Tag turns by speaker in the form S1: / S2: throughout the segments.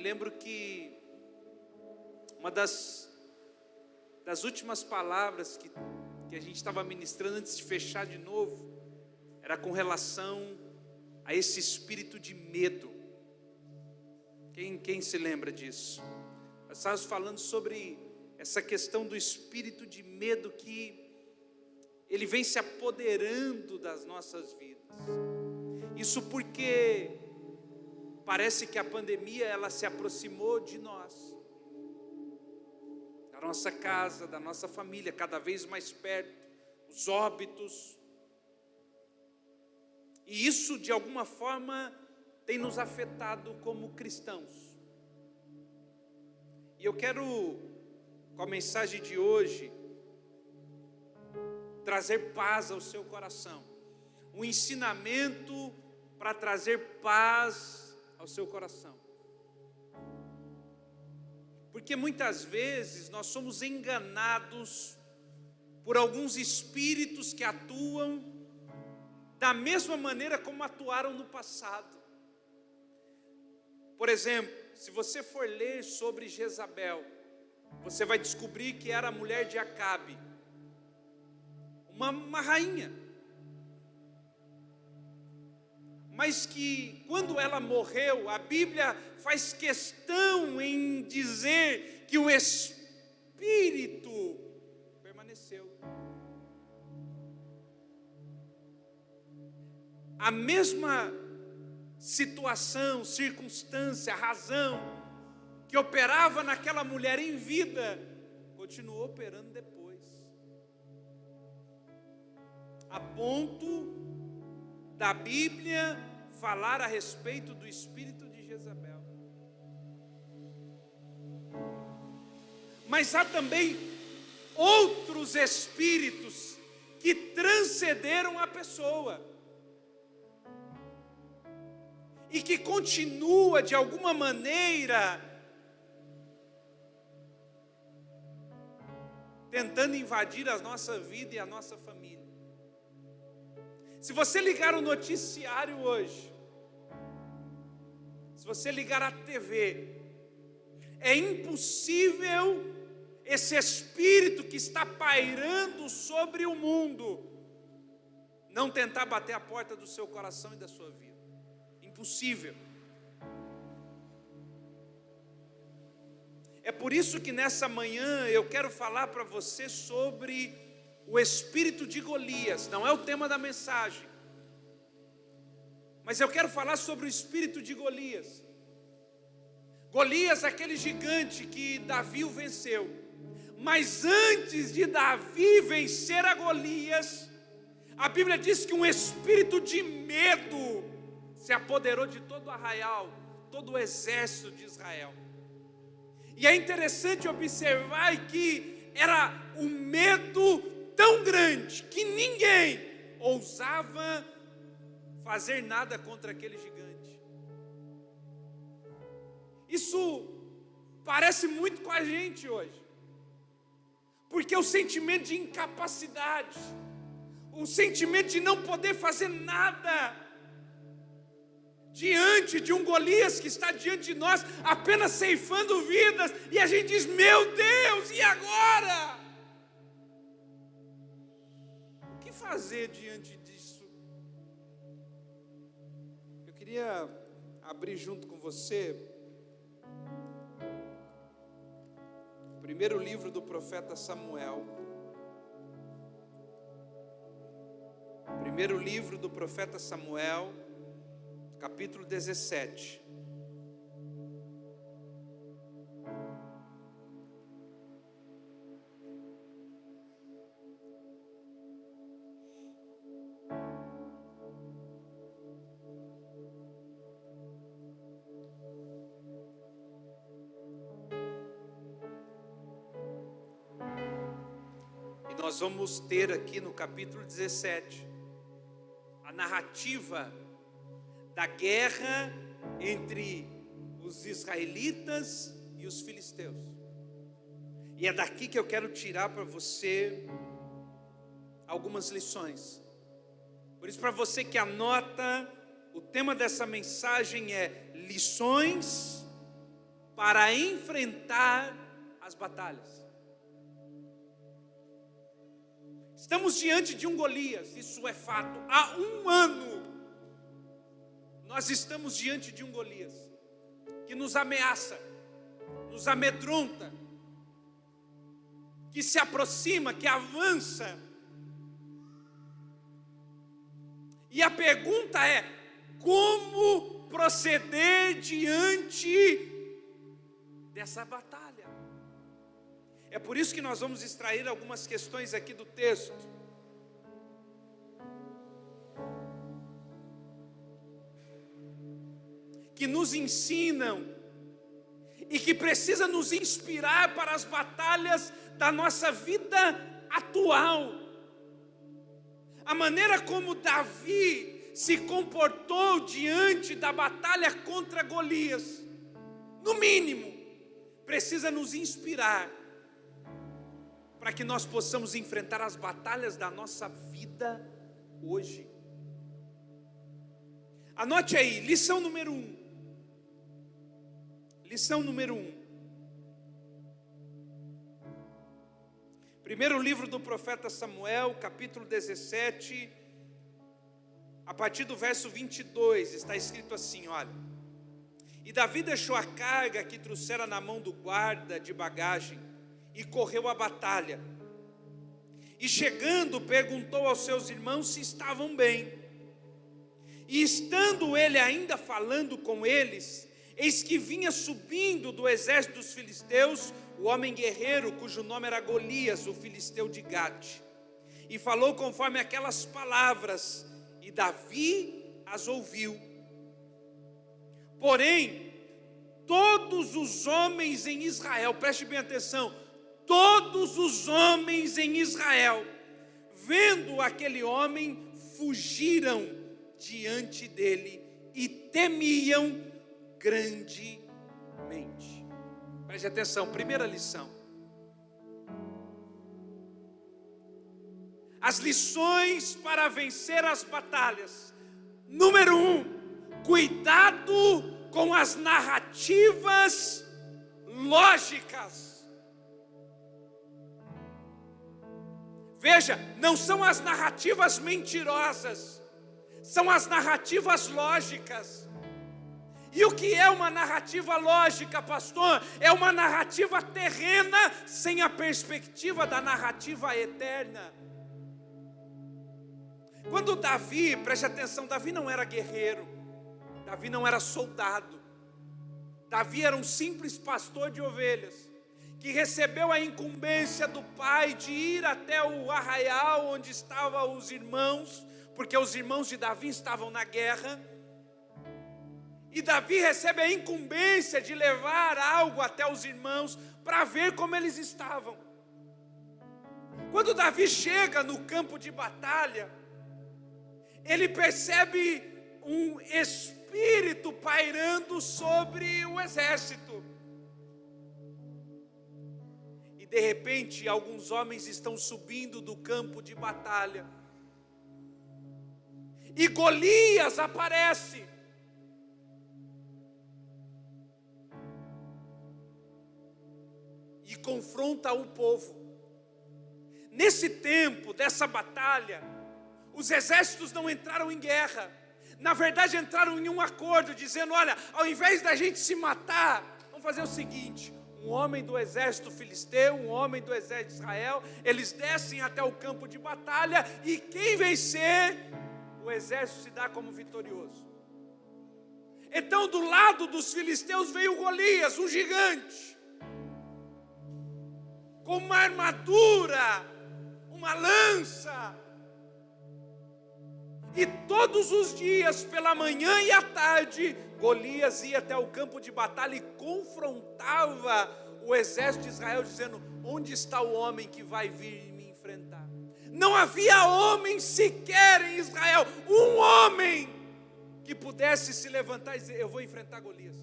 S1: lembro que uma das últimas palavras que a gente estava ministrando antes de fechar de novo, era com relação a esse espírito de medo. Quem se lembra disso? Nós estávamos falando sobre essa questão do espírito de medo que ele vem se apoderando das nossas vidas. Isso porque parece que a pandemia ela se aproximou de nós, da nossa casa, da nossa família, cada vez mais perto, os óbitos. E isso de alguma forma tem nos afetado como cristãos. E eu quero, com a mensagem de hoje, trazer paz ao seu coração. Um ensinamento para trazer paz ao seu coração. Porque muitas vezes nós somos enganados por alguns espíritos que atuam da mesma maneira como atuaram no passado. Por exemplo, se você for ler sobre Jezabel, você vai descobrir que era a mulher de Acabe, uma rainha, mas que quando ela morreu, a Bíblia faz questão em dizer que o espírito permaneceu. A mesma situação, circunstância, razão que operava naquela mulher em vida, continuou operando depois. A ponto da Bíblia falar a respeito do espírito de Jezabel. Mas há também outros espíritos que transcenderam a pessoa e que continua de alguma maneira tentando invadir a nossa vida e a nossa família. Se você ligar o noticiário hoje, se você ligar a TV, é impossível esse espírito que está pairando sobre o mundo não tentar bater a porta do seu coração e da sua vida. Impossível. É por isso que nessa manhã eu quero falar para você sobre o espírito de Golias. Não é o tema da mensagem, mas eu quero falar sobre o espírito de Golias. Golias, aquele gigante que Davi o venceu. Mas antes de Davi vencer a Golias, a Bíblia diz que um espírito de medo se apoderou de todo o arraial, todo o exército de Israel. E é interessante observar que era um medo tão grande que ninguém ousava fazer nada contra aquele gigante. Isso parece muito com a gente hoje, porque o sentimento de incapacidade, o sentimento de não poder fazer nada diante de um Golias que está diante de nós, apenas ceifando vidas, e a gente diz: meu Deus, e agora? O que fazer diante disso? Eu queria abrir junto com você o primeiro livro do profeta Samuel. Primeiro livro do profeta Samuel, capítulo 17. E nós vamos ter aqui no capítulo 17 a narrativa da guerra entre os israelitas e os filisteus. E é daqui que eu quero tirar para você algumas lições. Por isso, para você que anota, o tema dessa mensagem é lições para enfrentar as batalhas. Estamos diante de um Golias, isso é fato. Há um ano, nós estamos diante de um Golias que nos ameaça, nos amedronta, que se aproxima, que avança. E a pergunta é: como proceder diante dessa batalha? É por isso que nós vamos extrair algumas questões aqui do texto. Que nos ensinam e que precisa nos inspirar para as batalhas da nossa vida atual. A maneira como Davi se comportou diante da batalha contra Golias, no mínimo, precisa nos inspirar para que nós possamos enfrentar as batalhas da nossa vida hoje. Anote aí, lição número 1. Lição número 1. Primeiro livro do profeta Samuel, capítulo 17, a partir do verso 22, está escrito assim, olha: E Davi deixou a carga que trouxera na mão do guarda de bagagem e correu à batalha. E chegando, perguntou aos seus irmãos se estavam bem. E estando ele ainda falando com eles, eis que vinha subindo do exército dos filisteus o homem guerreiro, cujo nome era Golias, o filisteu de Gate. E falou conforme aquelas palavras, e Davi as ouviu. Porém, todos os homens em Israel, preste bem atenção, todos os homens em Israel, vendo aquele homem, fugiram diante dele e temiam grandemente. Preste atenção, primeira lição. As lições para vencer as batalhas. Número 1, cuidado com as narrativas lógicas. Veja, não são as narrativas mentirosas, são as narrativas lógicas. E o que é uma narrativa lógica, pastor? É uma narrativa terrena sem a perspectiva da narrativa eterna. Quando Davi, preste atenção, Davi não era guerreiro, Davi não era soldado, Davi era um simples pastor de ovelhas, que recebeu a incumbência do pai de ir até o arraial onde estavam os irmãos, porque os irmãos de Davi estavam na guerra. E Davi recebe a incumbência de levar algo até os irmãos para ver como eles estavam. Quando Davi chega no campo de batalha, ele percebe um espírito pairando sobre o exército. E de repente, alguns homens estão subindo do campo de batalha. E Golias aparece. E confronta o povo. Nesse tempo dessa batalha, os exércitos não entraram em guerra. Na verdade, entraram em um acordo, dizendo: olha, ao invés da gente se matar, vamos fazer o seguinte: um homem do exército filisteu, um homem do exército de Israel, eles descem até o campo de batalha, e quem vencer, o exército se dá como vitorioso. Então, do lado dos filisteus veio Golias, um gigante, com uma armadura, uma lança. E todos os dias, pela manhã e à tarde, Golias ia até o campo de batalha e confrontava o exército de Israel, dizendo: onde está o homem que vai vir me enfrentar? Não havia homem sequer em Israel, um homem que pudesse se levantar e dizer: eu vou enfrentar Golias.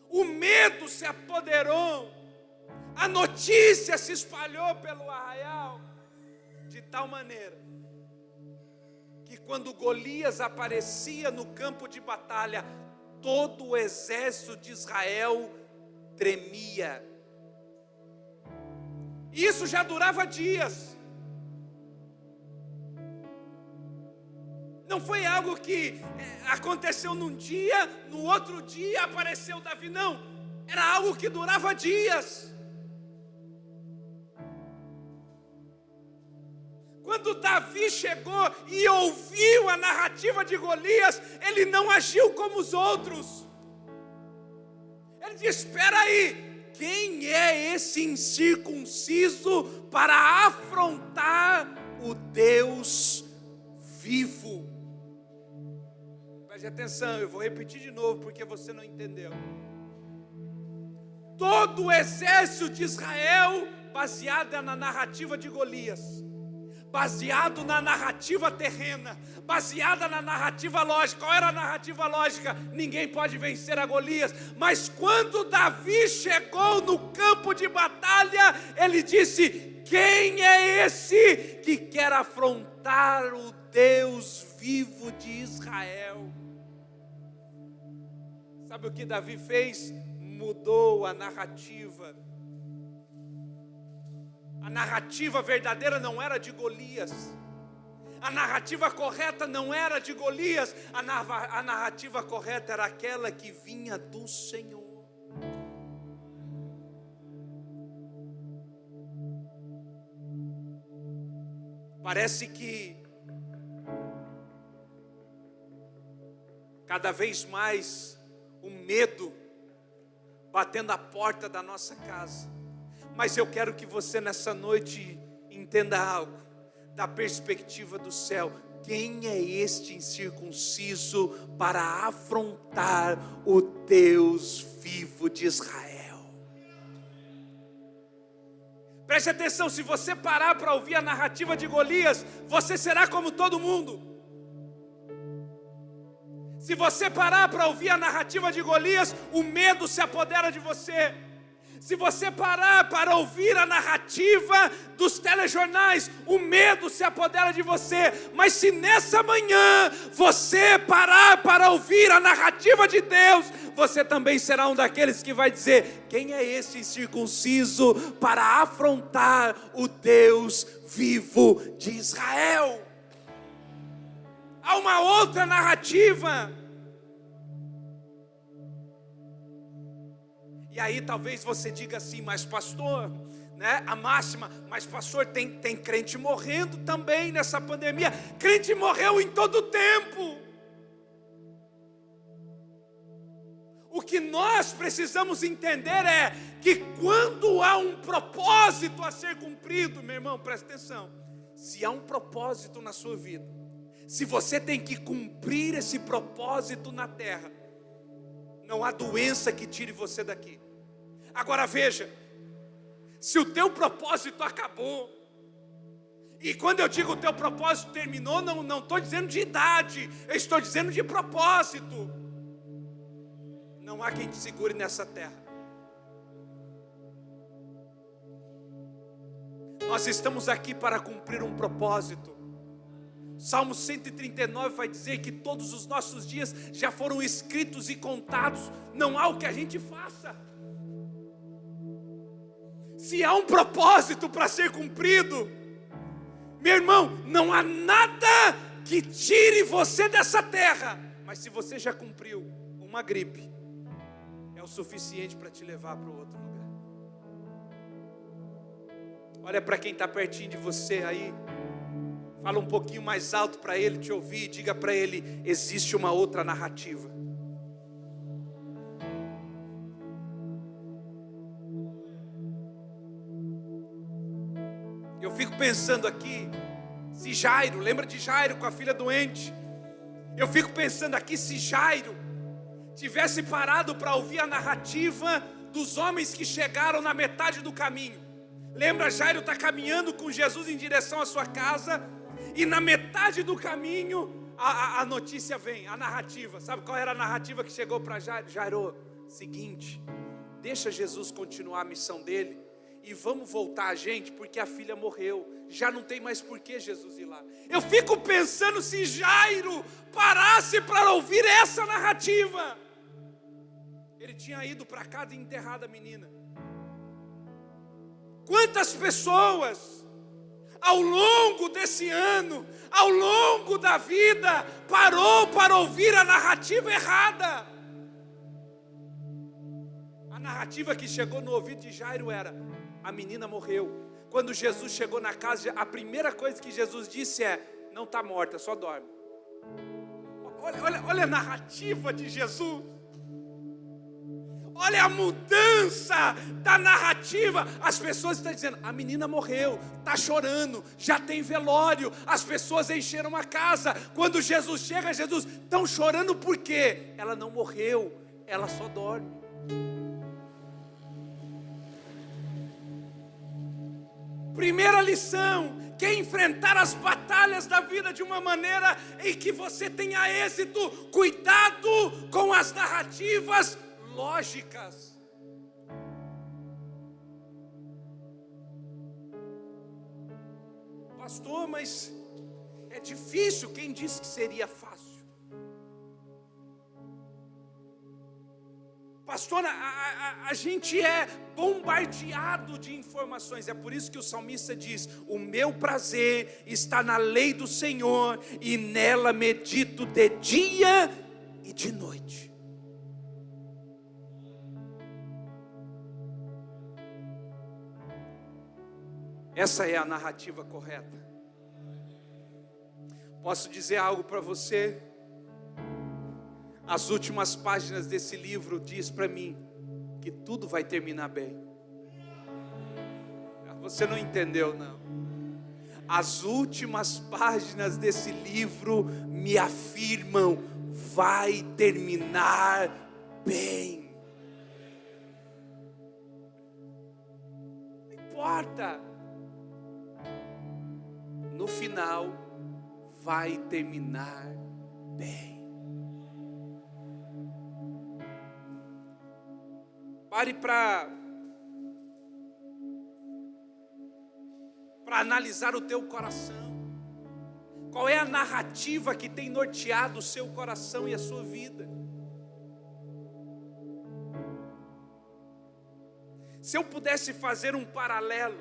S1: O medo se apoderou, a notícia se espalhou pelo arraial, de tal maneira que quando Golias aparecia no campo de batalha, todo o exército de Israel tremia. E isso já durava dias. Não foi algo que aconteceu num dia, no outro dia apareceu Davi, não. Era algo que durava dias. Quando Davi chegou e ouviu a narrativa de Golias, ele não agiu como os outros. Ele disse: espera aí, quem é esse incircunciso para afrontar o Deus vivo? Preste atenção, eu vou repetir de novo porque você não entendeu. Todo o exército de Israel, baseado na narrativa de Golias, baseado na narrativa terrena, baseada na narrativa lógica. Qual era a narrativa lógica? Ninguém pode vencer a Golias. Mas quando Davi chegou no campo de batalha, ele disse: quem é esse que quer afrontar o Deus vivo de Israel? Sabe o que Davi fez? Mudou a narrativa. A narrativa verdadeira não era de Golias. A narrativa correta não era de Golias. A narrativa correta era aquela que vinha do Senhor. Parece que cada vez mais o medo batendo a porta da nossa casa. Mas eu quero que você nessa noite entenda algo, da perspectiva do céu. Quem é este incircunciso para afrontar o Deus vivo de Israel? Preste atenção, se você parar para ouvir a narrativa de Golias, você será como todo mundo. Se você parar para ouvir a narrativa de Golias, o medo se apodera de você. Se você parar para ouvir a narrativa dos telejornais, o medo se apodera de você. Mas se nessa manhã você parar para ouvir a narrativa de Deus, você também será um daqueles que vai dizer: quem é esse incircunciso para afrontar o Deus vivo de Israel? Há uma outra narrativa. E aí talvez você diga assim: mas pastor, né, a máxima, mas pastor, tem crente morrendo também nessa pandemia. Crente morreu em todo o tempo. O que nós precisamos entender é que quando há um propósito a ser cumprido, meu irmão, presta atenção, se há um propósito na sua vida, se você tem que cumprir esse propósito na terra, não há doença que tire você daqui. Agora veja, se o teu propósito acabou, e quando eu digo o teu propósito terminou, não estou dizendo de idade, eu estou dizendo de propósito. Não há quem te segure nessa terra. Nós estamos aqui para cumprir um propósito. Salmo 139 vai dizer que todos os nossos dias já foram escritos e contados. Não há o que a gente faça. Se há um propósito para ser cumprido, meu irmão, não há nada que tire você dessa terra. Mas se você já cumpriu, uma gripe é o suficiente para te levar para outro lugar. Olha para quem está pertinho de você aí. Fala um pouquinho mais alto para ele te ouvir. Diga para ele: existe uma outra narrativa. Eu fico pensando aqui, se Jairo, lembra de Jairo com a filha doente? Eu fico pensando aqui, se Jairo tivesse parado para ouvir a narrativa dos homens que chegaram na metade do caminho. Lembra, Jairo está caminhando com Jesus em direção à sua casa, e na metade do caminho a notícia vem, a narrativa. Sabe qual era a narrativa que chegou para Jairo? Jairo, seguinte, deixa Jesus continuar a missão dele e vamos voltar a gente, porque a filha morreu, já não tem mais por que Jesus ir lá. Eu fico pensando, se Jairo parasse para ouvir essa narrativa, Ele tinha ido para casa e enterrado a menina. Quantas pessoas, ao longo desse ano, ao longo da vida, parou para ouvir a narrativa errada? A narrativa que chegou no ouvido de Jairo era: a menina morreu. Quando Jesus chegou na casa, a primeira coisa que Jesus disse é: não está morta, só dorme. Olha a narrativa de Jesus. Olha a mudança da narrativa. As pessoas estão dizendo: a menina morreu, está chorando, já tem velório. As pessoas encheram a casa. Quando Jesus chega, Jesus: estão chorando por quê? Ela não morreu, ela só dorme. Primeira lição: quer enfrentar as batalhas da vida de uma maneira em que você tenha êxito, cuidado com as narrativas lógicas. Pastor, mas é difícil. Quem disse que seria fácil? Pastor, a gente é bombardeado de informações. É por isso que o salmista diz: o meu prazer está na lei do Senhor, e nela medito de dia e de noite. Essa é a narrativa correta. Posso dizer algo para você? As últimas páginas desse livro diz para mim que tudo vai terminar bem. Você não entendeu, não. As últimas páginas desse livro me afirmam: vai terminar bem. Não importa. No final vai terminar bem. Pare para analisar o teu coração. Qual é a narrativa que tem norteado o seu coração e a sua vida? Se eu pudesse fazer um paralelo,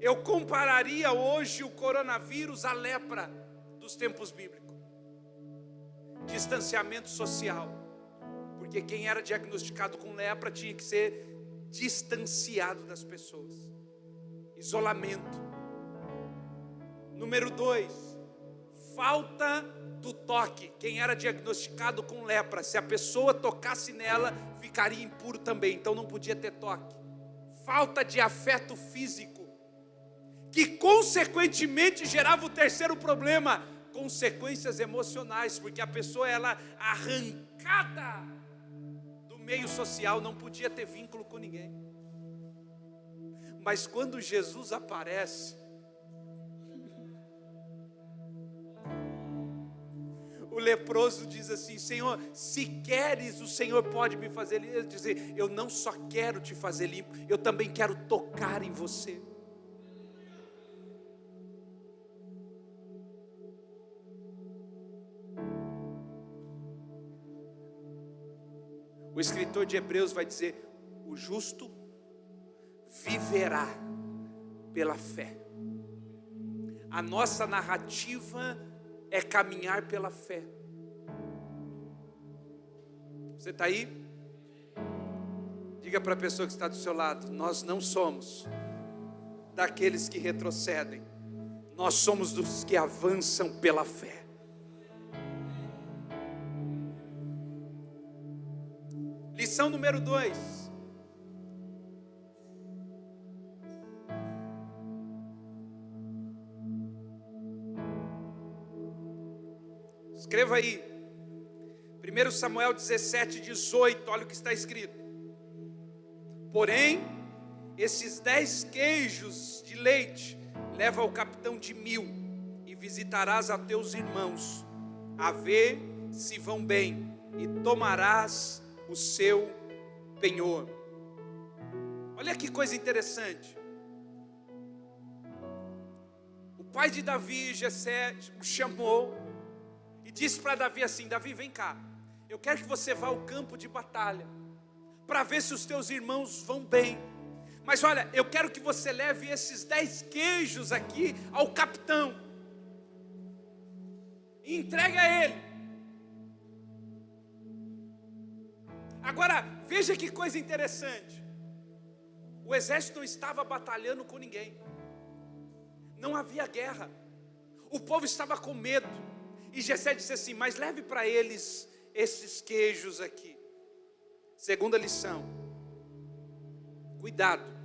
S1: eu compararia hoje o coronavírus à lepra dos tempos bíblicos. Distanciamento social, porque quem era diagnosticado com lepra tinha que ser distanciado das pessoas. Isolamento. Número 2, falta do toque. Quem era diagnosticado com lepra, se a pessoa tocasse nela, ficaria impuro também, então não podia ter toque. Falta de afeto físico, que consequentemente gerava o terceiro problema: consequências emocionais, porque a pessoa, ela arrancada do meio social, não podia ter vínculo com ninguém. Mas quando Jesus aparece, o leproso diz assim: Senhor, se queres, o Senhor pode me fazer limpo. Ele diz: eu não só quero te fazer limpo, eu também quero tocar em você. O escritor de Hebreus vai dizer: o justo viverá pela fé. A nossa narrativa é caminhar pela fé. Você está aí? Diga para a pessoa que está do seu lado: nós não somos daqueles que retrocedem, nós somos dos que avançam pela fé. Lição número 2. Escreva aí, 1 Samuel 17:18, olha o que está escrito. Porém, esses 10 queijos de leite leva ao capitão de 1000, e visitarás a teus irmãos, a ver se vão bem, e tomarás o seu penhor. Olha que coisa interessante. O pai de Davi, Jessé, o chamou e disse para Davi assim: Davi, vem cá, eu quero que você vá ao campo de batalha, para ver se os teus irmãos vão bem. Mas olha, eu quero que você leve esses 10 queijos aqui ao capitão, e entregue a ele. Agora, veja que coisa interessante. O exército não estava batalhando com ninguém. Não havia guerra. O povo estava com medo. E Jessé disse assim: mas leve para eles esses queijos aqui. Segunda lição: cuidado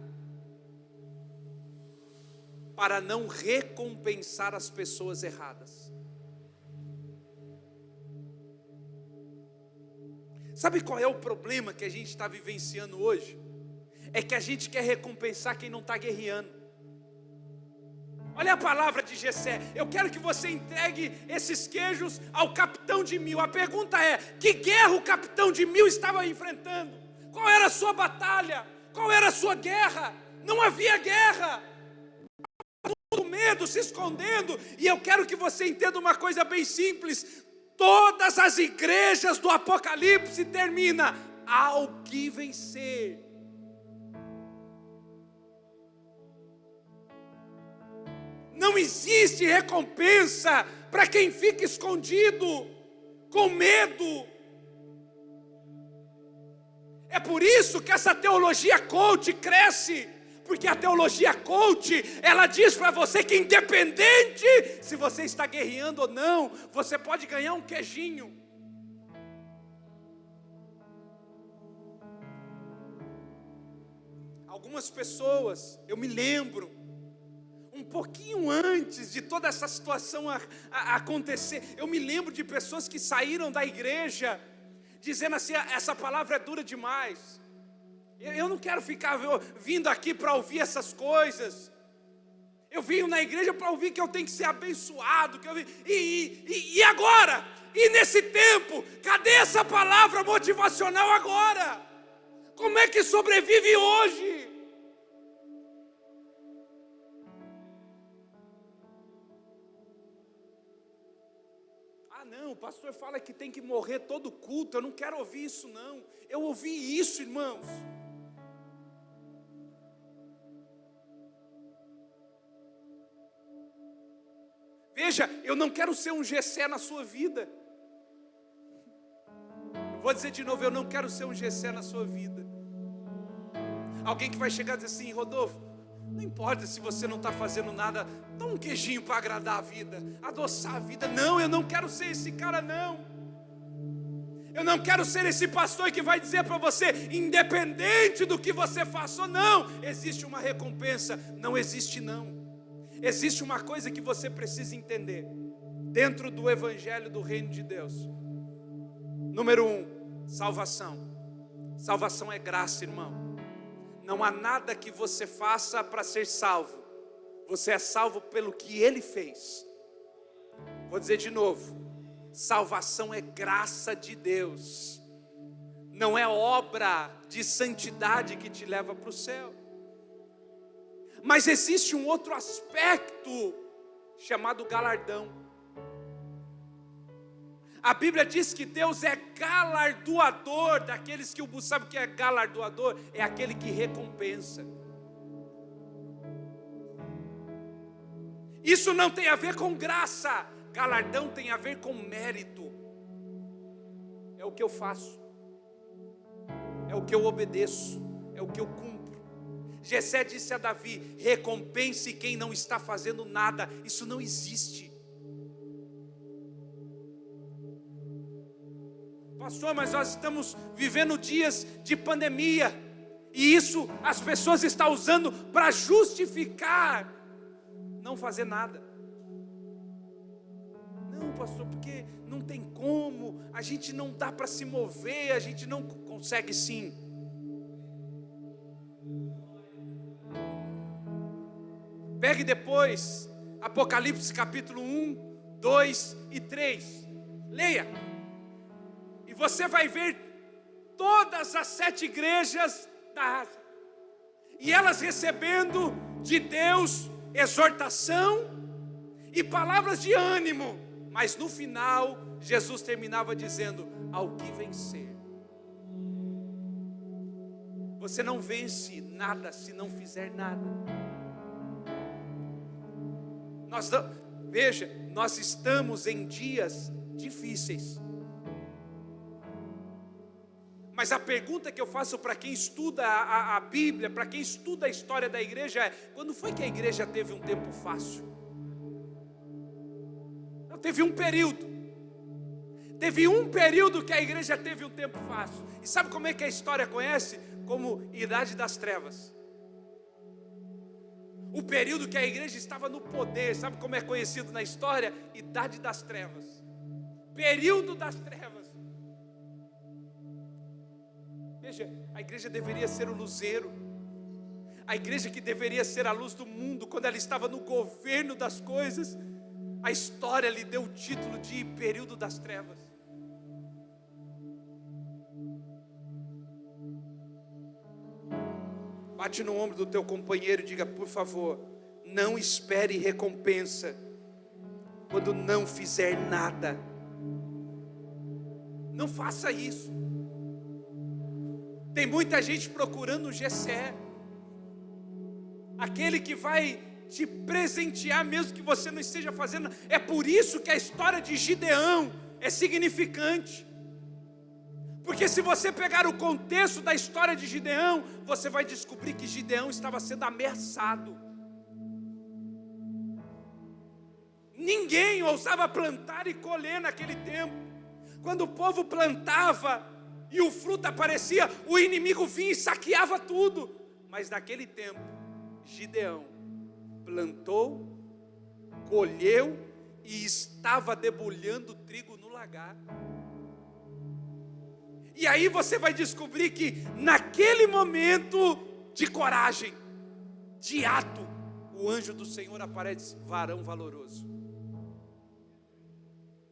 S1: para não recompensar as pessoas erradas. Sabe qual é o problema que a gente está vivenciando hoje? É que a gente quer recompensar quem não está guerreando. Olha a palavra de Jessé: eu quero que você entregue esses queijos ao capitão de 1000. A pergunta é: que guerra o capitão de 1000 estava enfrentando? Qual era a sua batalha? Qual era a sua guerra? Não havia guerra. Com medo, se escondendo. E eu quero que você entenda uma coisa bem simples: todas as igrejas do Apocalipse terminam ao que vencer. Não existe recompensa para quem fica escondido, com medo. É por isso que essa teologia coach cresce. Porque a teologia coach, ela diz para você que independente se você está guerreando ou não, você pode ganhar um queijinho. Algumas pessoas, eu me lembro, um pouquinho antes de toda essa situação acontecer, eu me lembro de pessoas que saíram da igreja dizendo assim: essa palavra é dura demais. Eu não quero ficar vindo aqui para ouvir essas coisas. Eu vim na igreja para ouvir que eu tenho que ser abençoado. E agora? E nesse tempo? Cadê essa palavra motivacional agora? Como é que sobrevive hoje? Ah não, o pastor fala que tem que morrer todo culto. Eu não quero ouvir isso não. Eu ouvi isso, irmãos. Veja, eu não quero ser um Jessé na sua vida. Vou dizer de novo: eu não quero ser um Jessé na sua vida. Alguém que vai chegar e dizer assim: Rodolfo, não importa se você não está fazendo nada, dá um queijinho para agradar a vida, adoçar a vida. Não, eu não quero ser esse cara não. Eu não quero ser esse pastor que vai dizer para você: independente do que você faça ou não, existe uma recompensa. Não existe não. Existe uma coisa que você precisa entender dentro do evangelho do reino de Deus. Número 1, salvação. Salvação é graça, irmão. Não há nada que você faça para ser salvo. Você é salvo pelo que Ele fez. Vou dizer de novo: salvação é graça de Deus. Não é obra de santidade que te leva para o céu. Mas existe um outro aspecto chamado galardão. A Bíblia diz que Deus é galardoador daqueles que o buscam. Sabe o que é galardoador? É aquele que recompensa. Isso não tem a ver com graça. Galardão tem a ver com mérito. É o que eu faço, é o que eu obedeço, é o que eu cumpro. Jessé disse a Davi: recompense quem não está fazendo nada. Isso não existe. Pastor, mas nós estamos vivendo dias de pandemia, e isso as pessoas estão usando para justificar não fazer nada. Não, pastor, porque não tem como, a gente não dá para se mover, a gente não consegue sim. Pegue depois Apocalipse capítulo 1, 2 e 3. Leia. E você vai ver todas as 7 igrejas da Ásia. E elas recebendo de Deus exortação e palavras de ânimo. Mas no final, Jesus terminava dizendo: ao que vencer. Você não vence nada se não fizer nada. Veja, nós estamos em dias difíceis. Mas a pergunta que eu faço para quem estuda a Bíblia, para quem estuda a história da igreja é: quando foi que a igreja teve um tempo fácil? Não, teve um período. Teve um período que a igreja teve um tempo fácil. E sabe como é que a história conhece? Como Idade das Trevas. O período que a igreja estava no poder, sabe como é conhecido na história? Idade das Trevas. Período das trevas. Veja, a igreja deveria ser o luzeiro. A igreja que deveria ser a luz do mundo, quando ela estava no governo das coisas, a história lhe deu o título de período das trevas. Bate no ombro do teu companheiro e diga: por favor, não espere recompensa quando não fizer nada. Não faça isso. Tem muita gente procurando o GCE, aquele que vai te presentear mesmo que você não esteja fazendo. É por isso que a história de Gideão é significante. Porque se você pegar o contexto da história de Gideão, você vai descobrir que Gideão estava sendo ameaçado. Ninguém ousava plantar e colher naquele tempo. Quando o povo plantava e o fruto aparecia, o inimigo vinha e saqueava tudo. Mas naquele tempo, Gideão plantou, colheu e estava debulhando trigo no lagar. E aí você vai descobrir que naquele momento de coragem, de ato, o anjo do Senhor aparece: varão valoroso.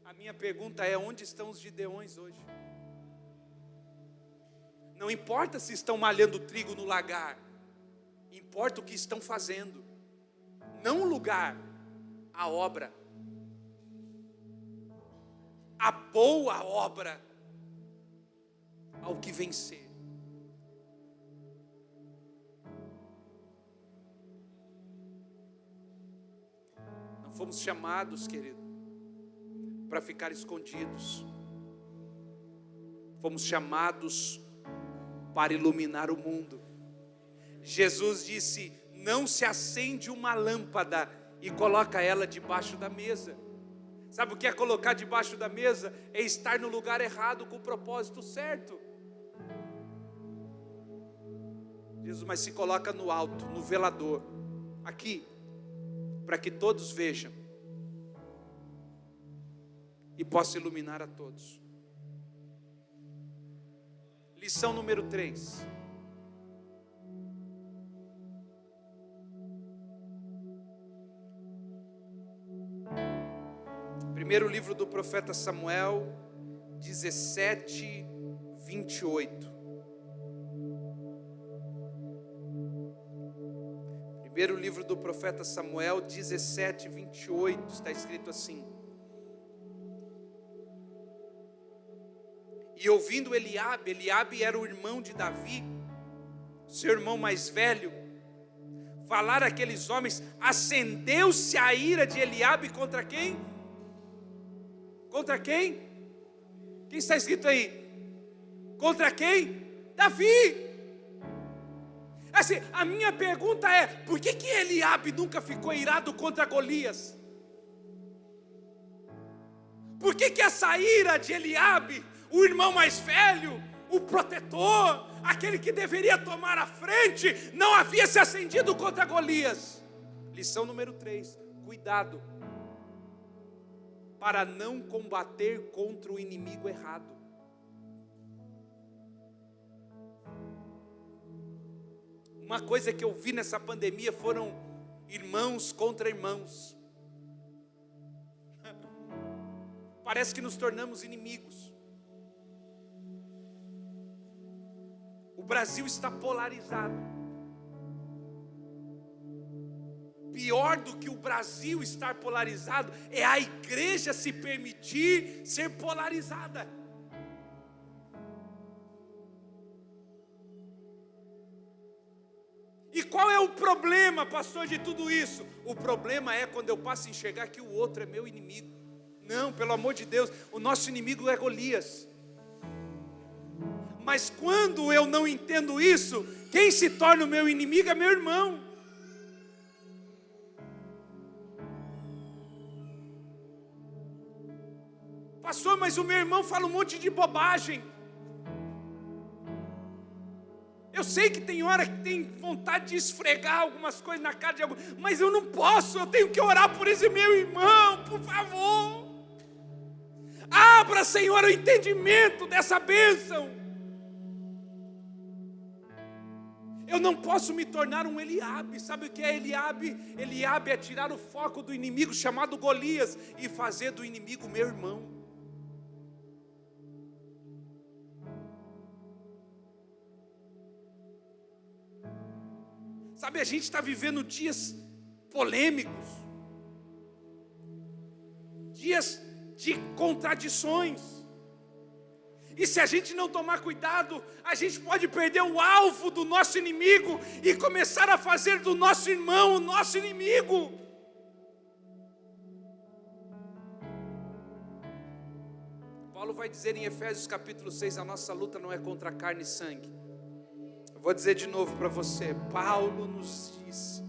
S1: A minha pergunta é: onde estão os Gideões hoje? Não importa se estão malhando trigo no lagar, importa o que estão fazendo. Não o lugar, a obra. A boa obra. Ao que vencer. Não fomos chamados, querido, para ficar escondidos. Fomos chamados para iluminar o mundo. Jesus disse: não se acende uma lâmpada e coloca ela debaixo da mesa. Sabe o que é colocar debaixo da mesa? É estar no lugar errado com o propósito certo. Jesus, mas se coloca no alto, no velador, aqui, para que todos vejam e possa iluminar a todos. Lição número 3. Primeiro livro do profeta Samuel, 17, 28. Primeiro livro do profeta Samuel, 17, 28, está escrito assim: e ouvindo Eliabe era o irmão de Davi, seu irmão mais velho, falar aqueles homens, acendeu-se a ira de Eliabe contra quem? Contra quem? Quem está escrito aí? Contra quem? Davi. Assim, a minha pergunta é: por que Eliabe nunca ficou irado contra Golias? Por que essa ira de Eliabe, o irmão mais velho, o protetor, aquele que deveria tomar a frente, não havia se acendido contra Golias? Lição número 3: cuidado para não combater contra o inimigo errado. Uma coisa que eu vi nessa pandemia foram irmãos contra irmãos. Parece que nos tornamos inimigos. O Brasil está polarizado. pior do que o Brasil estar polarizado é a igreja se permitir ser polarizada. E qual é o problema, pastor, de tudo isso? O problema é quando eu passo a enxergar que o outro é meu inimigo. Não, pelo amor de Deus, o nosso inimigo é Golias. Mas quando eu não entendo isso, quem se torna o meu inimigo é meu irmão. Pastor, mas o meu irmão fala um monte de bobagem. Eu sei que tem hora que tem vontade de esfregar algumas coisas na cara de algum, mas eu não posso, eu tenho que orar por esse meu irmão, por favor. Abra, Senhor, o entendimento dessa bênção. Eu não posso me tornar um Eliabe. Sabe o que é Eliabe? Eliabe é tirar o foco do inimigo chamado Golias e fazer do inimigo meu irmão. Sabe, a gente está vivendo dias polêmicos, dias de contradições, e se a gente não tomar cuidado, a gente pode perder o alvo do nosso inimigo e começar a fazer do nosso irmão o nosso inimigo. Paulo vai dizer em Efésios capítulo 6, a nossa luta não é contra carne e sangue. Vou dizer de novo para você, Paulo nos diz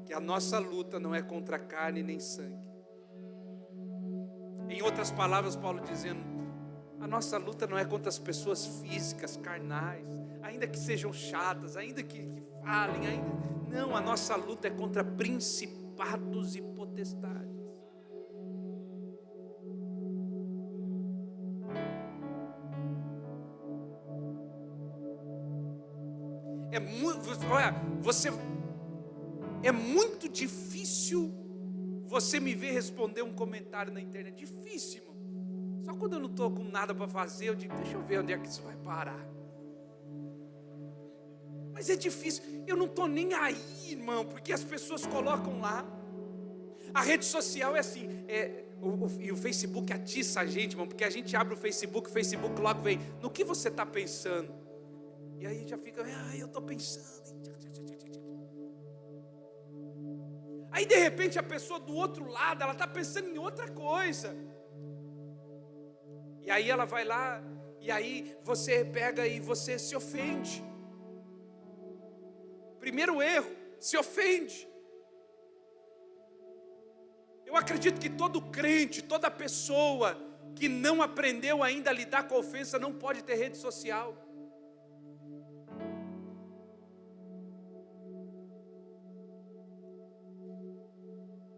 S1: que a nossa luta não é contra carne nem sangue. Em outras palavras, Paulo dizendo, a nossa luta não é contra as pessoas físicas, carnais, ainda que sejam chatas, ainda que falem, não, a nossa luta é contra principados e potestades. É muito difícil você me ver responder um comentário na internet. Difícil, irmão. Só quando eu não estou com nada para fazer, eu digo, deixa eu ver onde é que isso vai parar. Mas é difícil. Eu não estou nem aí, irmão, porque as pessoas colocam lá. A rede social é assim, e o Facebook atiça a gente, irmão, porque a gente abre o Facebook logo vem, no que você está pensando? E aí já fica, eu estou pensando. Aí de repente a pessoa do outro lado, ela está pensando em outra coisa. E aí ela vai lá, e aí você pega e você se ofende. Primeiro erro, se ofende. Eu acredito que todo crente, toda pessoa que não aprendeu ainda a lidar com a ofensa não pode ter rede social.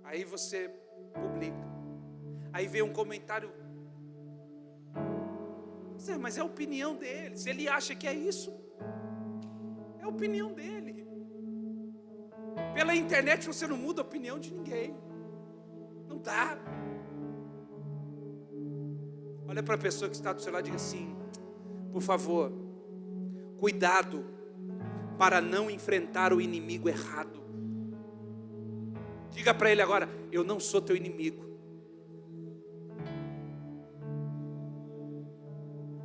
S1: Aí você publica. Aí vem um comentário. Mas é a opinião dele. Se ele acha que é isso, é a opinião dele. Pela internet você não muda a opinião de ninguém. Não dá. Olha para a pessoa que está do seu lado e diga assim: por favor, cuidado para não enfrentar o inimigo errado. Diga para ele agora, eu não sou teu inimigo.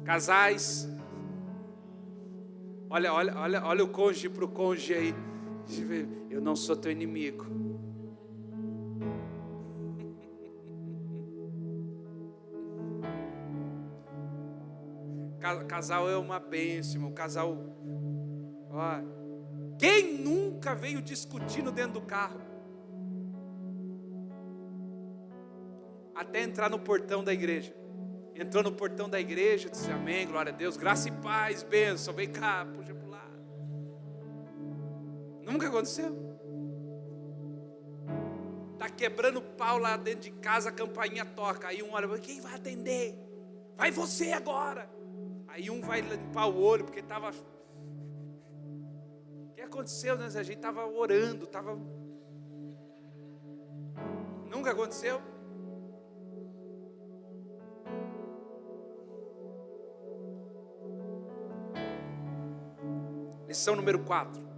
S1: Casais, olha o cônjuge para o cônjuge aí. Eu não sou teu inimigo. Casal é uma bênção, casal. Ó, quem nunca veio discutindo dentro do carro? Até entrar no portão da igreja. Entrou no portão da igreja, disse amém, glória a Deus, graça e paz, bênção, vem cá, puxa para o lado. Nunca aconteceu? Está quebrando pau lá dentro de casa, a campainha toca. Aí um olha, quem vai atender? Vai você agora. Aí um vai limpar o olho, porque estava... O que aconteceu, né? A gente estava orando, estava... Nunca aconteceu? Lição número 4.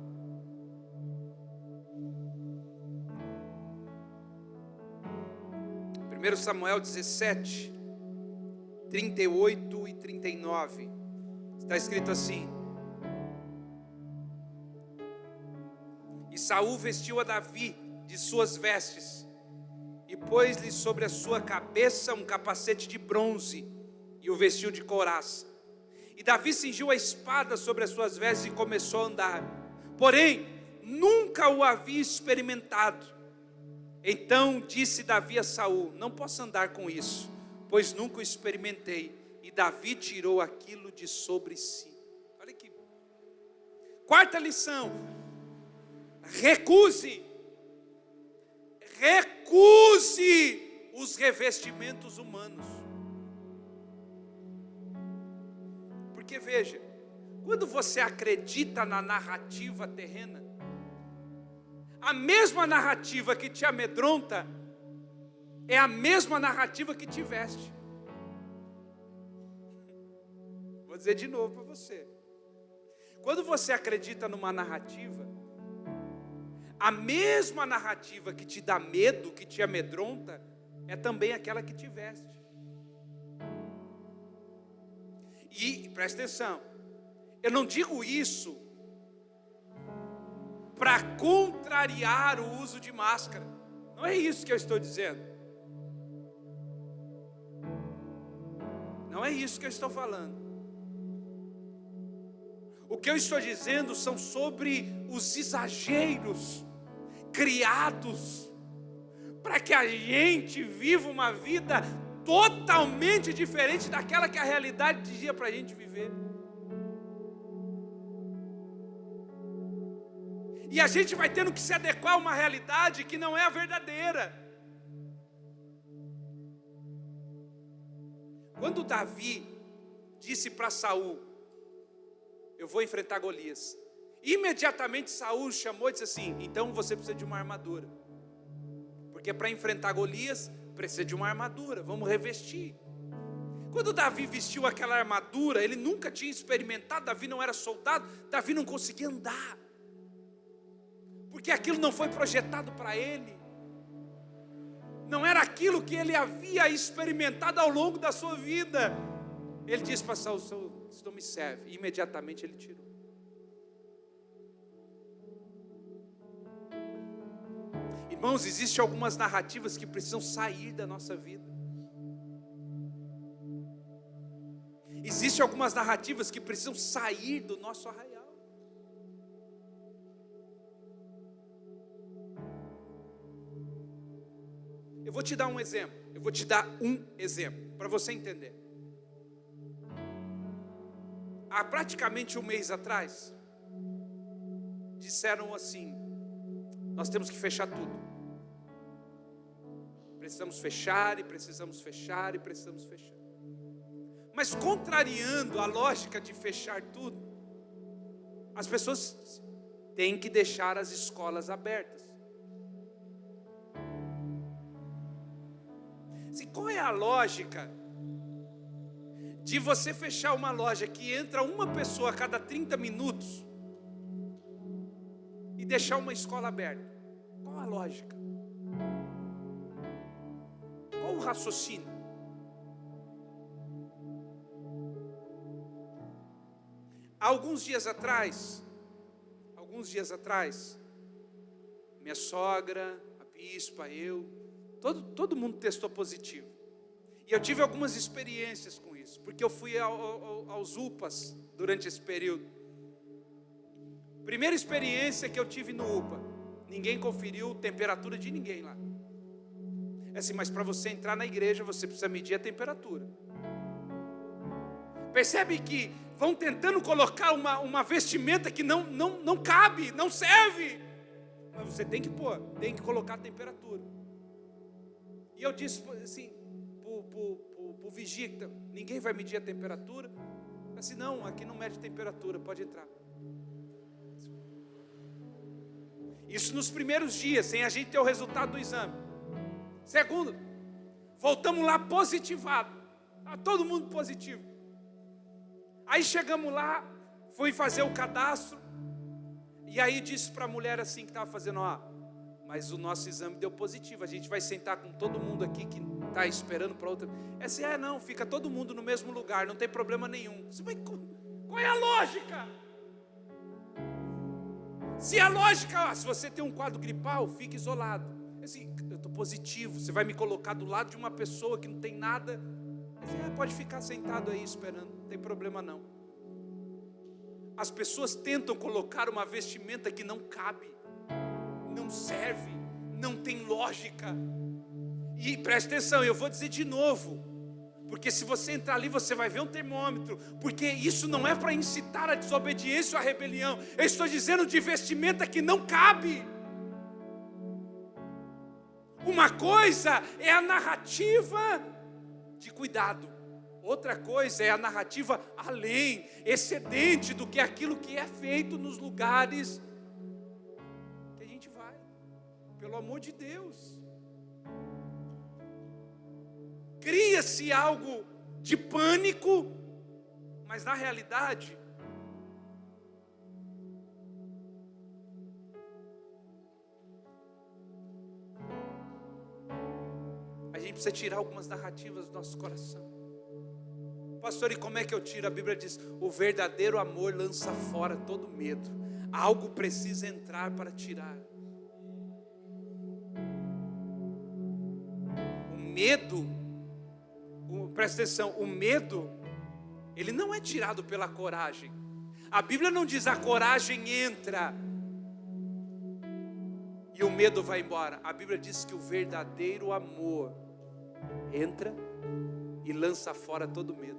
S1: 1 Samuel 17, 38 e 39. Está escrito assim: E Saul vestiu a Davi de suas vestes, e pôs-lhe sobre a sua cabeça um capacete de bronze, e o vestiu de couraça. E Davi cingiu a espada sobre as suas vestes e começou a andar. Porém, nunca o havia experimentado. Então disse Davi a Saul: não posso andar com isso, pois nunca o experimentei. E Davi tirou aquilo de sobre si. Olha aqui. Quarta lição: recuse os revestimentos humanos. Porque veja, quando você acredita na narrativa terrena, a mesma narrativa que te amedronta é a mesma narrativa que te veste. Vou dizer de novo para você. Quando você acredita numa narrativa, a mesma narrativa que te dá medo, que te amedronta, é também aquela que te veste. E presta atenção, eu não digo isso para contrariar o uso de máscara. Não é isso que eu estou dizendo. Não é isso que eu estou falando. O que eu estou dizendo são sobre os exageros criados para que a gente viva uma vida totalmente diferente daquela que a realidade dizia para a gente viver. E a gente vai tendo que se adequar a uma realidade que não é a verdadeira. Quando Davi disse para Saul: eu vou enfrentar Golias, imediatamente Saul chamou e disse assim: então você precisa de uma armadura, porque para enfrentar Golias precisa de uma armadura, vamos revestir. Quando Davi vestiu aquela armadura, ele nunca tinha experimentado, Davi não era soldado, Davi não conseguia andar, porque aquilo não foi projetado para ele, não era aquilo que ele havia experimentado ao longo da sua vida. Ele disse para Saul: isso não me serve. E imediatamente ele tirou. Irmãos, existem algumas narrativas que precisam sair da nossa vida. Existem algumas narrativas que precisam sair do nosso arraial. Eu vou te dar um exemplo. Eu vou te dar um exemplo para você entender. Há praticamente um mês atrás, disseram assim: nós temos que fechar tudo. Precisamos fechar e precisamos fechar e precisamos fechar. Mas contrariando a lógica de fechar tudo, as pessoas têm que deixar as escolas abertas. Qual é a lógica de você fechar uma loja que entra uma pessoa a cada 30 minutos e deixar uma escola aberta? Qual a lógica? Qual o raciocínio? Alguns dias atrás, minha sogra, a bispa, todo mundo testou positivo. E eu tive algumas experiências com isso, porque eu fui aos UPAs durante esse período. Primeira experiência que eu tive no UPA, ninguém conferiu temperatura de ninguém lá. É assim, mas para você entrar na igreja, você precisa medir a temperatura. Percebe que vão tentando colocar uma vestimenta que não cabe, não serve. Mas você tem que pôr, tem que colocar a temperatura. E eu disse assim, pro vigia, ninguém vai medir a temperatura. Assim, não, aqui não mede temperatura, pode entrar. Isso nos primeiros dias, sem a gente ter o resultado do exame. Segundo, voltamos lá positivado, todo mundo positivo. Aí chegamos lá, fui fazer o cadastro, e aí disse para a mulher assim que estava fazendo: mas o nosso exame deu positivo, a gente vai sentar com todo mundo aqui que Está esperando para outra. Essa não, fica todo mundo no mesmo lugar, não tem problema nenhum. Qual é a lógica? Se a lógica, se você tem um quadro gripal, fique isolado. Assim, eu estou positivo, você vai me colocar do lado de uma pessoa que não tem nada. Assim, pode ficar sentado aí esperando, não tem problema não. As pessoas tentam colocar uma vestimenta que não cabe, não serve, não tem lógica. E preste atenção, eu vou dizer de novo, porque se você entrar ali você vai ver um termômetro, porque isso não é para incitar a desobediência ou a rebelião. Eu estou dizendo de vestimenta que não cabe. Uma coisa é a narrativa de cuidado, outra coisa é a narrativa além, excedente do que aquilo que é feito nos lugares que a gente vai. Pelo amor de Deus, cria-se algo de pânico, mas na realidade a gente precisa tirar algumas narrativas do nosso coração. Pastor, e como é que eu tiro? A Bíblia diz: o verdadeiro amor lança fora todo medo. Algo precisa entrar para tirar. O medo, presta atenção, o medo, ele não é tirado pela coragem. A Bíblia não diz a coragem entra e o medo vai embora. A Bíblia diz que o verdadeiro amor entra e lança fora todo medo.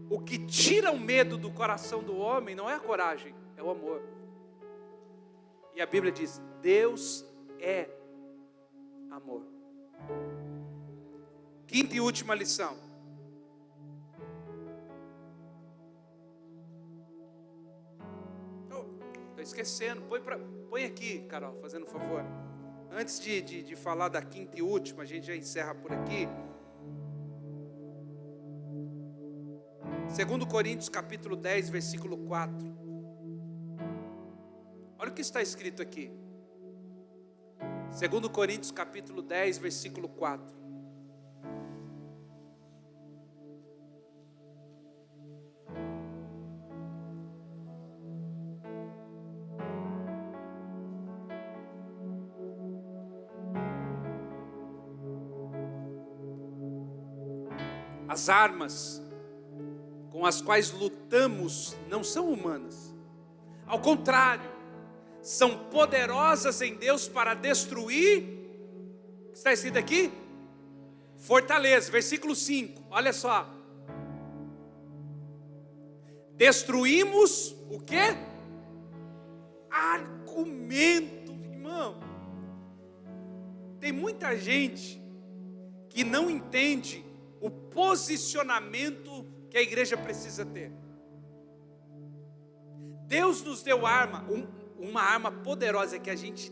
S1: O que tira o medo do coração do homem não é a coragem, é o amor. E a Bíblia diz: Deus é amor. Quinta e última lição. Estou esquecendo, põe aqui, Carol, fazendo um favor. Antes de falar da quinta e última, a gente já encerra por aqui. 2 Coríntios capítulo 10, versículo 4. Olha o que está escrito aqui. 2 Coríntios capítulo 10, versículo 4. As armas com as quais lutamos não são humanas. Ao contrário, são poderosas em Deus para destruir. O que está escrito aqui? Fortaleza, versículo 5. Olha só. Destruímos o quê? Argumentos, irmão. Tem muita gente que não entende o posicionamento que a igreja precisa ter. Deus nos deu uma arma poderosa que a gente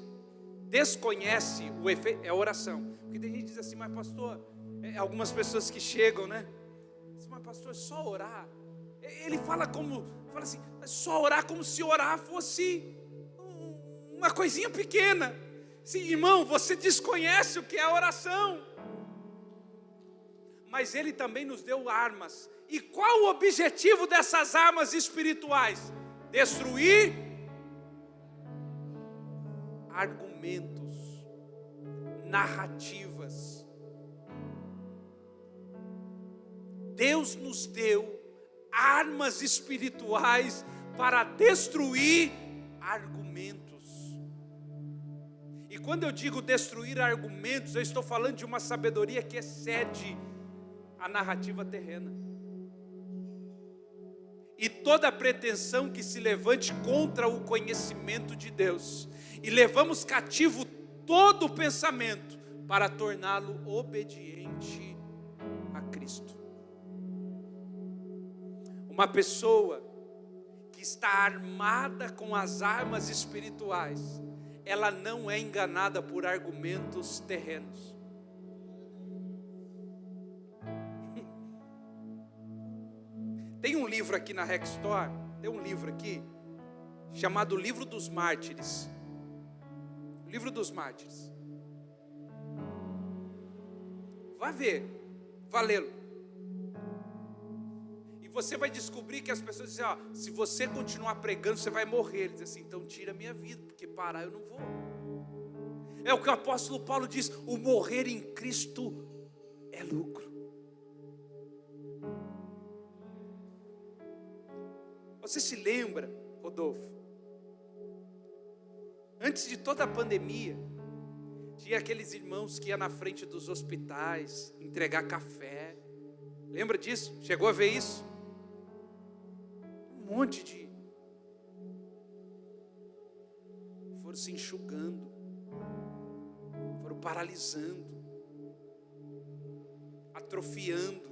S1: desconhece o efeito, é a oração. Porque tem gente que diz assim: mas pastor, algumas pessoas que chegam, né? Mas pastor, só orar. Ele fala assim, só orar como se orar fosse uma coisinha pequena. Sim, irmão, você desconhece o que é a oração. Mas Ele também nos deu armas. E qual o objetivo dessas armas espirituais? Destruir argumentos, narrativas. Deus nos deu armas espirituais para destruir argumentos. E quando eu digo destruir argumentos, eu estou falando de uma sabedoria que excede a narrativa terrena. E toda pretensão que se levante contra o conhecimento de Deus. E levamos cativo todo o pensamento para torná-lo obediente a Cristo. Uma pessoa que está armada com as armas espirituais, ela não é enganada por argumentos terrenos. Tem um livro aqui na Rec Store, tem um livro aqui, chamado Livro dos Mártires. O Livro dos Mártires. Vai ver, valê-lo. E você vai descobrir que as pessoas dizem, ó, se você continuar pregando, você vai morrer. Ele diz assim, então tira a minha vida, porque parar eu não vou. É o que o apóstolo Paulo diz, o morrer em Cristo é lucro. Você se lembra, Rodolfo? Antes de toda a pandemia, tinha aqueles irmãos que iam na frente dos hospitais entregar café. Lembra disso? Chegou a ver isso? Um monte de... foram se enxugando, foram paralisando, atrofiando,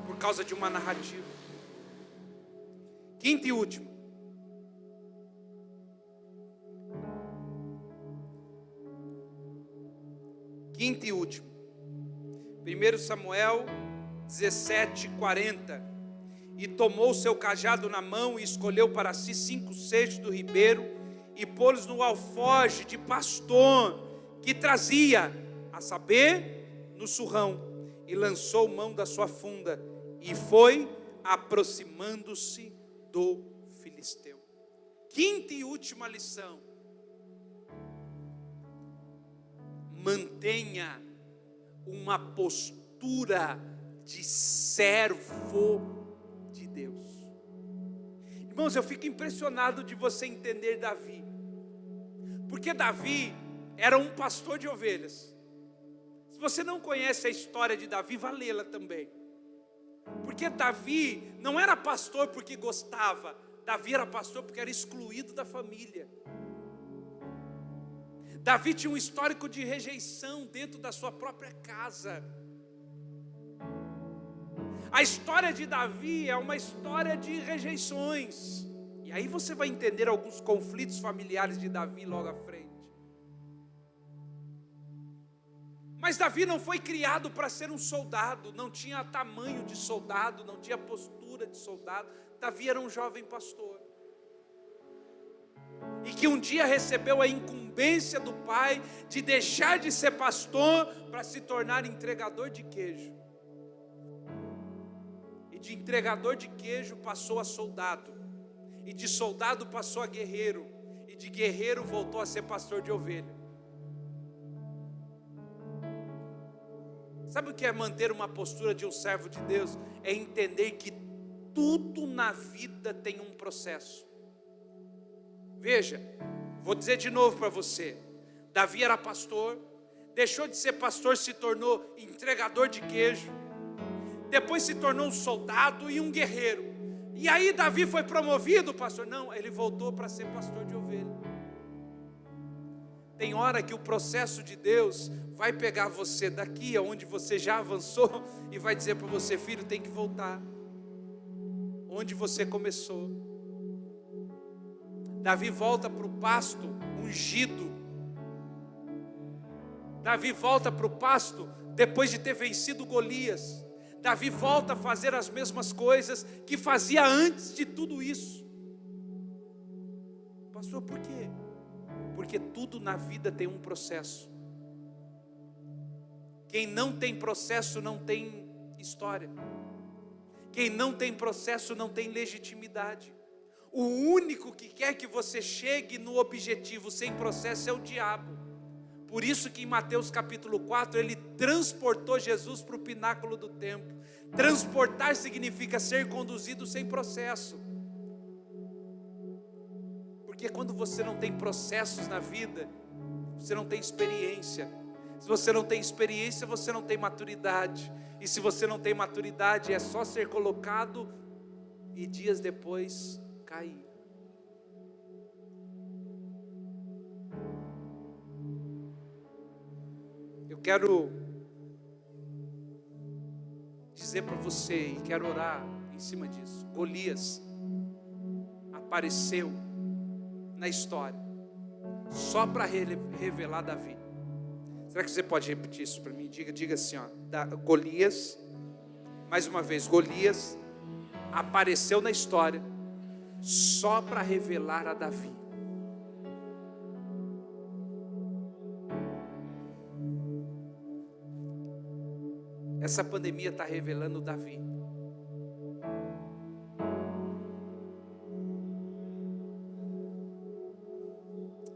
S1: por causa de uma narrativa. Quinto e último. Quinto e último. 1 Samuel 17:40. E tomou seu cajado na mão e escolheu para si 5 seixos do ribeiro e pô-los no alforje de pastor que trazia, a saber, no surrão, e lançou mão da sua funda e foi aproximando-se do filisteu. Quinta e última lição. Mantenha uma postura de servo de Deus. Irmãos, eu fico impressionado de você entender Davi, porque Davi era um pastor de ovelhas. Se você não conhece a história de Davi, vá lê-la também, porque Davi não era pastor porque gostava, Davi era pastor porque era excluído da família. Davi tinha um histórico de rejeição dentro da sua própria casa. A história de Davi é uma história de rejeições. E aí você vai entender alguns conflitos familiares de Davi logo à frente. Mas Davi não foi criado para ser um soldado, não tinha tamanho de soldado, não tinha postura de soldado. Davi era um jovem pastor. E que um dia recebeu a incumbência do pai de deixar de ser pastor para se tornar entregador de queijo. E de entregador de queijo passou a soldado. E de soldado passou a guerreiro. E de guerreiro voltou a ser pastor de ovelha. Sabe o que é manter uma postura de um servo de Deus? É entender que tudo na vida tem um processo. Veja, vou dizer de novo para você. Davi era pastor, deixou de ser pastor, se tornou entregador de queijo, depois se tornou um soldado e um guerreiro. E aí Davi foi promovido, pastor? Não, ele voltou para ser pastor de ovelha. Tem hora que o processo de Deus vai pegar você daqui, aonde você já avançou, e vai dizer para você, filho, tem que voltar onde você começou. Davi volta para o pasto ungido. Davi volta para o pasto depois de ter vencido Golias. Davi volta a fazer as mesmas coisas que fazia antes de tudo isso. Pastor, por quê? Porque tudo na vida tem um processo. Quem não tem processo não tem história. Quem não tem processo não tem legitimidade. O único que quer que você chegue no objetivo sem processo é o diabo. Por isso que em Mateus capítulo 4 ele transportou Jesus para o pináculo do templo. Transportar significa ser conduzido sem processo. Porque quando você não tem processos na vida, você não tem experiência. Se você não tem experiência, você não tem maturidade. E se você não tem maturidade, é só ser colocado e dias depois cair. Eu quero dizer para você e quero orar em cima disso. Golias apareceu na história só para revelar Davi. Será que você pode repetir isso para mim? Diga assim, ó. Golias, mais uma vez, Golias apareceu na história só para revelar a Davi. Essa pandemia está revelando Davi.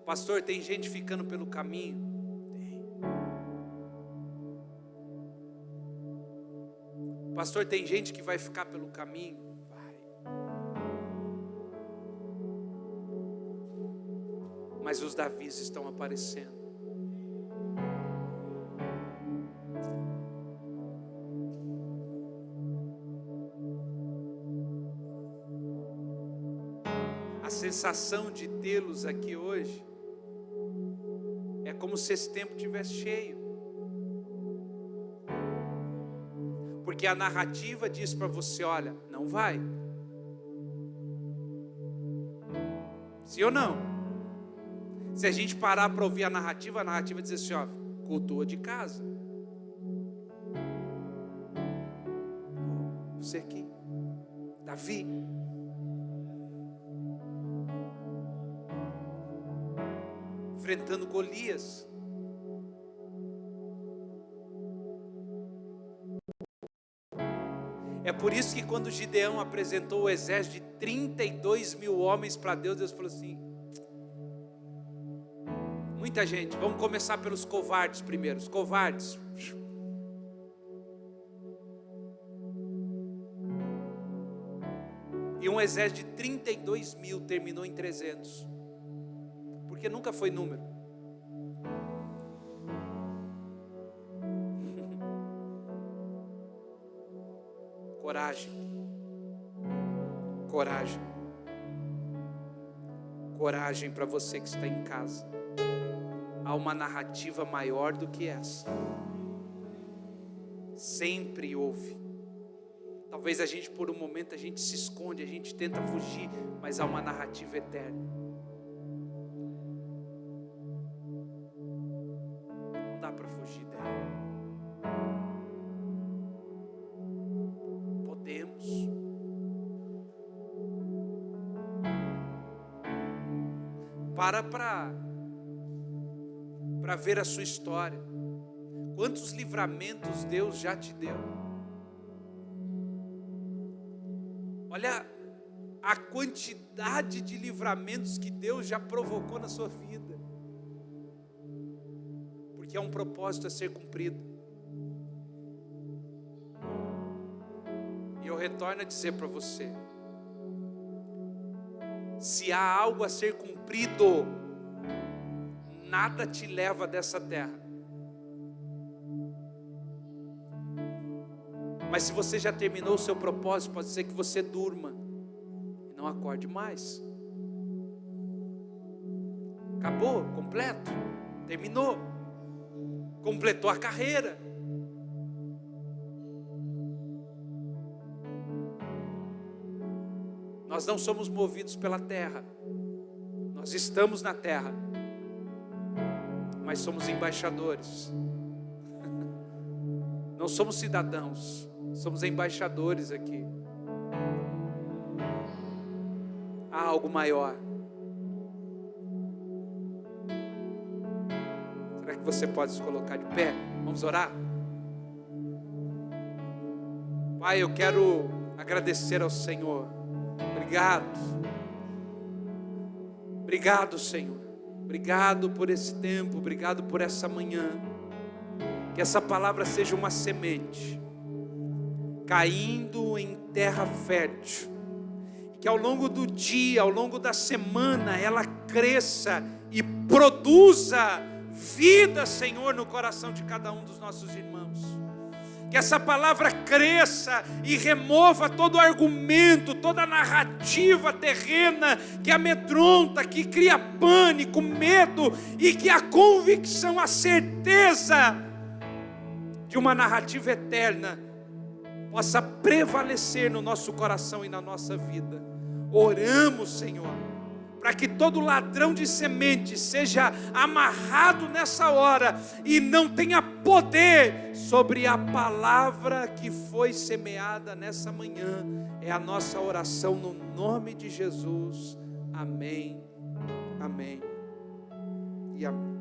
S1: Pastor, tem gente ficando pelo caminho? Tem. Pastor, tem gente que vai ficar pelo caminho? Vai. Mas os Davis estão aparecendo. A sensação de tê-los aqui hoje é como se esse tempo estivesse cheio. Porque a narrativa diz para você, olha, não vai. Sim ou não? Se a gente parar para ouvir a narrativa diz assim, ó, cultua de casa. Você aqui, Davi. Enfrentando Golias. É por isso que quando Gideão apresentou o exército de 32 mil homens para Deus, Deus falou assim, muita gente, vamos começar pelos covardes primeiro, os covardes. E um exército de 32 mil terminou em 300. Porque nunca foi número. Coragem. Coragem. Coragem para você que está em casa. Há uma narrativa maior do que essa. Sempre houve. Talvez a gente por um momento a gente se esconde, a gente tenta fugir, mas há uma narrativa eterna. Não dá para fugir dela. Podemos. Para ver a sua história. Quantos livramentos Deus já te deu? Olha a quantidade de livramentos que Deus já provocou na sua vida. Porque é um propósito a ser cumprido. E eu retorno a dizer para você: se há algo a ser cumprido, nada te leva dessa terra. Mas se você já terminou o seu propósito, pode ser que você durma e não acorde mais. Acabou, completo, terminou, completou a carreira. Nós não somos movidos pela terra, nós estamos na terra, mas somos embaixadores. Não somos cidadãos, somos embaixadores aqui. Há algo maior. Será que você pode se colocar de pé? Vamos orar? Pai, eu quero agradecer ao Senhor. Obrigado. Obrigado, Senhor. Obrigado por esse tempo, obrigado por essa manhã. Que essa palavra seja uma semente caindo em terra fértil, que ao longo do dia, ao longo da semana, ela cresça e produza vida, Senhor, no coração de cada um dos nossos irmãos. Que essa palavra cresça e remova todo argumento, toda narrativa terrena que amedronta, que cria pânico, medo, e que a convicção, a certeza de uma narrativa eterna possa prevalecer no nosso coração e na nossa vida. Oramos, Senhor, para que todo ladrão de semente seja amarrado nessa hora e não tenha poder sobre a palavra que foi semeada nessa manhã. É a nossa oração no nome de Jesus. Amém, amém e amém.